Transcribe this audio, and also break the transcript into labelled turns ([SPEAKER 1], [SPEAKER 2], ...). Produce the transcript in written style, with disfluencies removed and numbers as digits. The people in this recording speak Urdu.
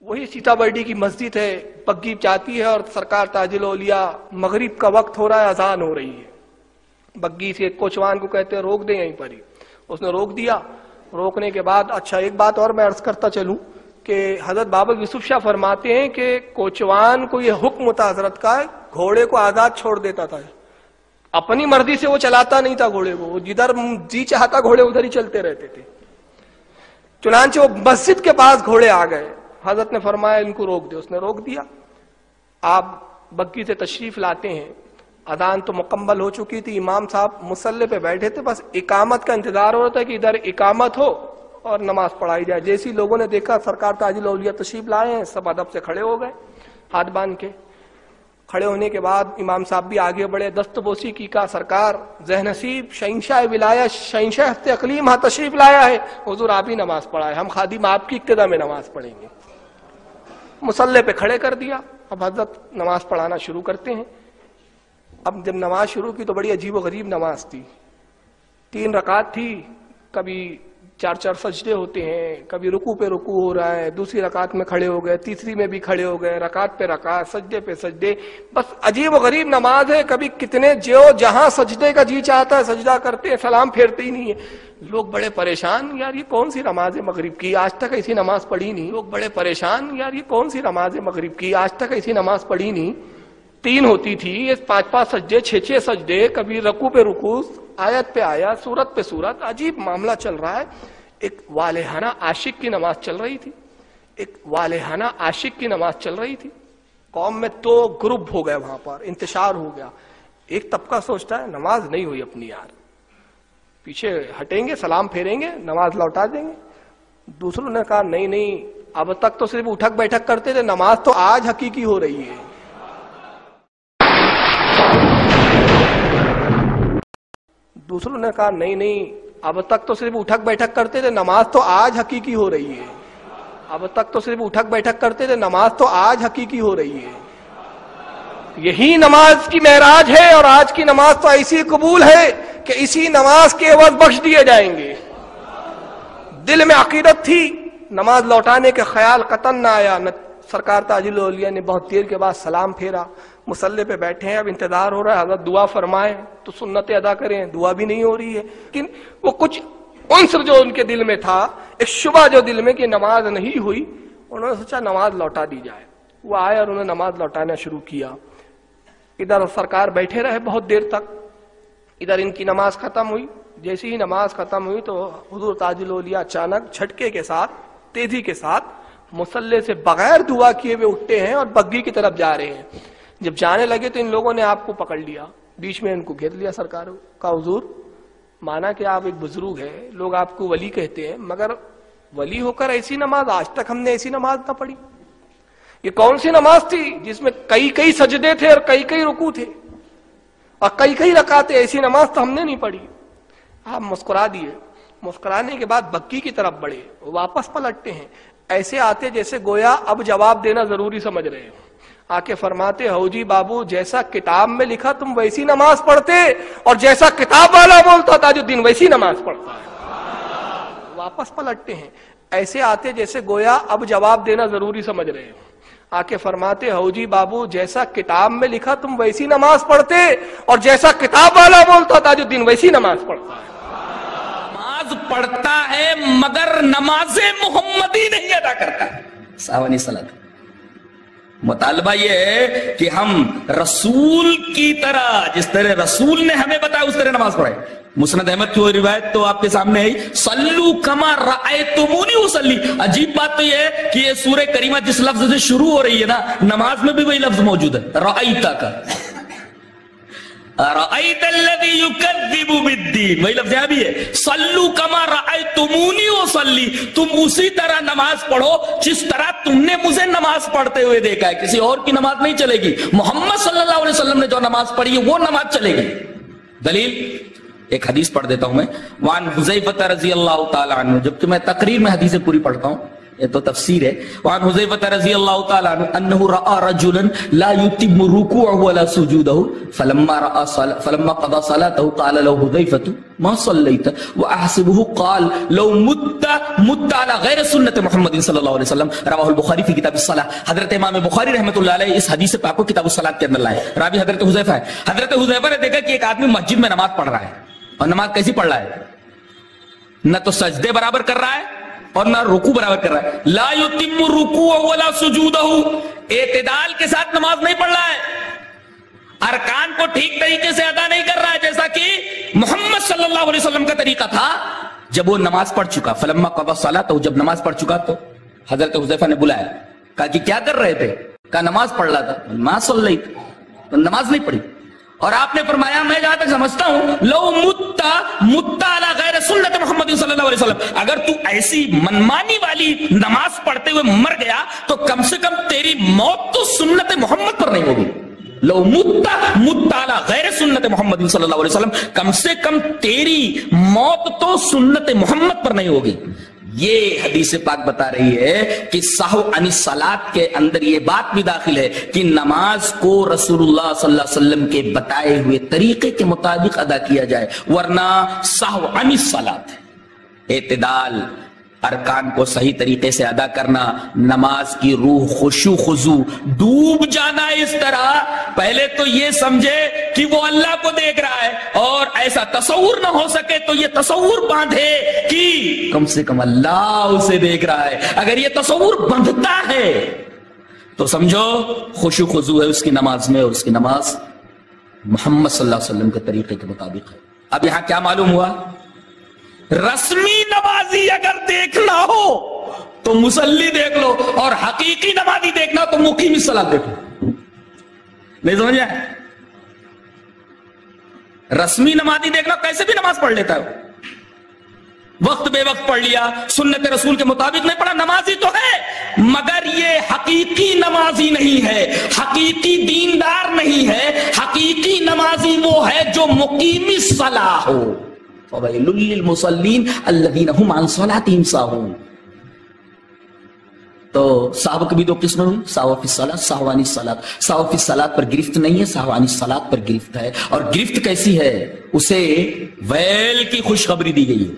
[SPEAKER 1] وہی سیتابرڈی کی مسجد ہے، پگی چاہتی ہے اور سرکار تاج الاولیاء مغرب کا وقت ہو رہا ہے، اذان ہو رہی ہے، بگی سے کوچوان کو کہتے ہیں روک دیں یہیں پر ہی، اس نے روک دیا۔ روکنے کے بعد اچھا ایک بات اور میں عرض کرتا چلوں کہ حضرت بابا یوسف شاہ فرماتے ہیں کہ کوچوان کو یہ حکم تھا حضرت کا، گھوڑے کو آزاد چھوڑ دیتا تھا، اپنی مرضی سے وہ چلاتا نہیں تھا گھوڑے کو، وہ جدھر جی چاہتا گھوڑے ادھر ہی چلتے رہتے تھے۔ چنانچہ وہ مسجد کے پاس گھوڑے آ گئے، حضرت نے فرمایا ان کو روک دے، اس نے روک دیا۔ آپ بگی سے تشریف لاتے ہیں، اذان تو مکمل ہو چکی تھی، امام صاحب مصلی پہ بیٹھے تھے، بس اقامت کا انتظار ہو رہا تھا کہ ادھر اقامت ہو اور نماز پڑھائی جائے۔ جیسی لوگوں نے دیکھا سرکار تاج الاولیاء تشریف لائے ہیں، سب ادب سے کھڑے ہو گئے، ہاتھ باندھ کے۔ کھڑے ہونے کے بعد امام صاحب بھی آگے بڑھے، دست بوسی کی، کہا سرکار ذہ نصیب شہنشاہ ولایت شہنشاہ ہست اقلیم ہاں تشریف لایا ہے، حضور آپ ہی نماز پڑھائے، ہم خادم آپ کی اقتدا میں نماز پڑھیں گے۔ مصلی پہ کھڑے کر دیا، اب حضرت نماز پڑھانا شروع کرتے ہیں۔ اب جب نماز شروع کی تو بڑی عجیب و غریب نماز تھی، 3 رکعت تھی، کبھی 4 سجدے ہوتے ہیں، کبھی رکوع پہ رکوع ہو رہا ہے، دوسری رکعت میں کھڑے ہو گئے، تیسری میں بھی کھڑے ہو گئے، رکعت پہ رکعت، سجدے پہ سجدے، بس عجیب و غریب نماز ہے، کبھی کتنے جو جہاں سجدے کا جی چاہتا ہے سجدہ کرتے ہیں، سلام پھیرتے ہی نہیں ہے۔ لوگ بڑے پریشان، یار یہ کون سی نماز ہے مغرب کی، آج تک ایسی نماز پڑھی نہیں۔ لوگ بڑے پریشان، یار یہ کون سی نماز ہے مغرب کی، آج تک ایسی نماز پڑھی نہیں۔ 3 ہوتی تھی، یہ 5 سجدے، 6 سجدے، کبھی رکوع پہ رکوع، آیت پہ آیت، سورت پہ سورت، عجیب معاملہ چل رہا ہے۔ ایک والہانہ عاشق کی نماز چل رہی تھی، ایک والہانہ عاشق کی نماز چل رہی تھی۔ قوم میں تو گروپ ہو گئے، وہاں پر انتشار ہو گیا۔ ایک طبقہ سوچتا ہے نماز نہیں ہوئی اپنی، یار پیچھے ہٹیں گے، سلام پھیریں گے، نماز لوٹا دیں گے۔ دوسروں نے کہا نہیں، اب تک تو صرف اٹھک بیٹھک کرتے تھے، نماز تو آج حقیقی ہو رہی ہے۔ دوسروں نے کہا نہیں، اب تک تو صرف اٹھک بیٹھک کرتے تھے، نماز تو آج حقیقی ہو رہی ہے۔ اب تک تو صرف اٹھک بیٹھک کرتے تھے، نماز تو آج حقیقی ہو رہی ہے۔ یہی نماز کی معراج ہے، اور آج کی نماز تو ایسی قبول ہے کہ اسی نماز کے عوض بخش دیے جائیں گے۔ دل میں عقیدت تھی، نماز لوٹانے کے خیال قطن نہ آیا۔ سرکار تاج الاولیاء نے بہت دیر کے بعد سلام پھیرا، مصلی پہ بیٹھے ہیں، اب انتظار ہو رہا ہے حضرت دعا فرمائیں تو سنتیں ادا کریں، دعا بھی نہیں ہو رہی ہے۔ لیکن وہ کچھ عنصر جو ان کے دل میں تھا، ایک شبہ جو دل میں کہ نماز نہیں ہوئی، انہوں نے سوچا نماز لوٹا دی جائے۔ وہ آئے اور انہوں نے نماز لوٹانا شروع کیا۔ ادھر سرکار بیٹھے رہے بہت دیر تک، ادھر ان کی نماز ختم ہوئی۔ جیسے ہی نماز ختم ہوئی تو حضور تاج الاولیاء اچانک جھٹکے کے ساتھ، تیزی کے ساتھ مصلی سے بغیر دعا کیے ہوئے اٹھتے ہیں اور بگی کی طرف جا رہے ہیں۔ جب جانے لگے تو ان لوگوں نے آپ کو پکڑ لیا، بیچ میں ان کو گھیر لیا۔ سرکار کا حضور مانا کہ آپ ایک بزرگ ہیں، لوگ آپ کو ولی کہتے ہیں، مگر ولی ہو کر ایسی نماز آج تک ہم نے ایسی نماز نہ پڑھی۔ یہ کون سی نماز تھی جس میں کئی سجدے تھے اور کئی رکوع تھے اور کئی رکعتیں؟ ایسی نماز تو ہم نے نہیں پڑھی۔ آپ مسکرا دیے، مسکرانے کے بعد بگی کی طرف بڑھے، واپس پلٹتے ہیں، ایسے آتے جیسے گویا اب جواب دینا ضروری سمجھ رہے ہیں۔ آ کے فرماتے ہو جی بابو، جیسا کتاب میں لکھا تم ویسی نماز پڑھتے، اور جیسا کتاب والا بولتا تھا جو دن ویسی نماز پڑھتا ہے۔ واپس پلٹتے ہیں، ایسے آتے جیسے گویا اب جواب دینا ضروری سمجھ رہے ہیں۔ آ کے فرماتے ہو جی بابو، جیسا کتاب میں لکھا تم ویسی نماز پڑھتے، اور جیسا کتاب والا بولتا تھا جو دن ویسی نماز پڑھتا ہے۔
[SPEAKER 2] نماز پڑھتا ہے مگر نماز محمدی نہیں ادا کرتا۔ ساونی صلاۃ مطالبہ یہ ہے کہ ہم رسول کی طرح، جس طرح رسول نے ہمیں بتایا اس طرح نماز پڑھیں۔ مسند احمد کی وہ روایت تو آپ کے سامنے ہے، صلو کما رأیتمونی اصلی۔ عجیب بات تو یہ ہے کہ یہ سورہ کریمہ جس لفظ سے شروع ہو رہی ہے نا، نماز میں بھی وہی لفظ موجود ہے، رأیتا کا، رأیت الذی یکذب بالدین، وہی لفظ یہاں بھی ہے، صلو کما رأیتمونی اصلی۔ تم اسی طرح نماز پڑھو جس طرح تم نے مجھے نماز پڑھتے ہوئے دیکھا ہے، کسی اور کی نماز نہیں چلے گی۔ محمد صلی اللہ علیہ وسلم نے جو نماز پڑھی ہے وہ نماز چلے گی۔ دلیل ایک حدیث پڑھ دیتا ہوں میں، وان حذیفہ رضی اللہ تعالی عنہ، جبکہ میں تقریر میں حدیثیں پوری پڑھتا ہوں، یہ تو تفسیر ہے. وعن حذیفہ رضی اللہ تعالی عنہ انہ رأى رجلا لا يتم رکوعه ولا سجوده فلما قضى صلاته قال له حذیفہ ما صلیت واحسبه قال لو مت على غیر سنت محمد صلی اللہ علیہ وسلم. رواه البخاری فی کتاب الصلاۃ. حضرت امام بخاری رحمۃ اللہ علیہ اس حدیث پاک کو کتاب الصلاۃ کے اندر لائے. راوی حضرت حذیفہ ہے. حضرت حذیفہ نے دیکھا کہ ایک آدمی مسجد میں نماز پڑھ رہا ہے, اور نماز کیسی پڑھ رہا ہے؟ نہ تو سجدے برابر کر رہا ہے اور نہ رکوع برابر کر رہا ہے. لا یتم رکوع ولا سجودہ, اعتدال کے ساتھ نماز نہیں پڑھ رہا ہے, ارکان کو ٹھیک طریقے سے ادا نہیں کر رہا ہے جیسا کہ محمد صلی اللہ علیہ وسلم کا طریقہ تھا. جب وہ نماز پڑھ چکا, فلما قضى صلاته, جب نماز پڑھ چکا تو حضرت حذیفہ نے بلایا, کہا کہ کیا کر رہے تھے؟ کہا نماز پڑھ رہا تھا. ما صلیت, نماز نہیں پڑھی. اور آپ نے فرمایا میں جہاں تک سمجھتا ہوں لو مت علی غیر سنت محمد صلی اللہ علیہ وسلم, اگر تو ایسی منمانی والی نماز پڑھتے ہوئے مر گیا تو کم سے کم تیری موت تو سنت محمد پر نہیں ہوگی. لو مت علی غیر سنت محمد صلی اللہ علیہ وسلم, کم سے کم تیری موت تو سنت محمد پر نہیں ہوگی. یہ حدیث پاک بتا رہی ہے کہ سہو عن الصلاۃ کے اندر یہ بات بھی داخل ہے کہ نماز کو رسول اللہ صلی اللہ علیہ وسلم کے بتائے ہوئے طریقے کے مطابق ادا کیا جائے, ورنہ سہو عن الصلاۃ, اعتدال, ارکان کو صحیح طریقے سے ادا کرنا, نماز کی روح خشوع خضوع, ڈوب جانا اس طرح. پہلے تو یہ سمجھے کہ وہ اللہ کو دیکھ رہا ہے, اور ایسا تصور نہ ہو سکے تو یہ تصور باندھے کہ کم سے کم اللہ اسے دیکھ رہا ہے. اگر یہ تصور بندھتا ہے تو سمجھو خشوع خضوع ہے اس کی نماز میں, اور اس کی نماز محمد صلی اللہ علیہ وسلم کے طریقے کے مطابق ہے. اب یہاں کیا معلوم ہوا؟ رسمی نمازی اگر دیکھنا ہو تو مصلی دیکھ لو, اور حقیقی نمازی دیکھنا تو مقیم الصلاۃ دیکھو. نہیں سمجھا؟ رسمی نمازی دیکھنا کیسے بھی نماز پڑھ لیتا ہے, وقت بے وقت پڑھ لیا, سنت رسول کے مطابق نہیں پڑھا, نمازی تو ہے مگر یہ حقیقی نمازی نہیں ہے, حقیقی دیندار نہیں ہے. حقیقی نمازی وہ ہے جو مقیم الصلاۃ ہو. وَوَيْلٌ لِّلْمُصَلِّينَ الَّذِينَ هُمْ عَنْ صَلَاتِهِمْ سَاهُونَ. تو سہو کی بھی دو قسم ہوئی, سہو فی الصلاۃ, سہو عن الصلاۃ. سہو فی الصلاۃ پر گرفت نہیں ہے, سہو عن الصلاۃ پر گرفت ہے. اور گرفت کیسی ہے؟ اسے ویل کی خوشخبری دی گئی ہے.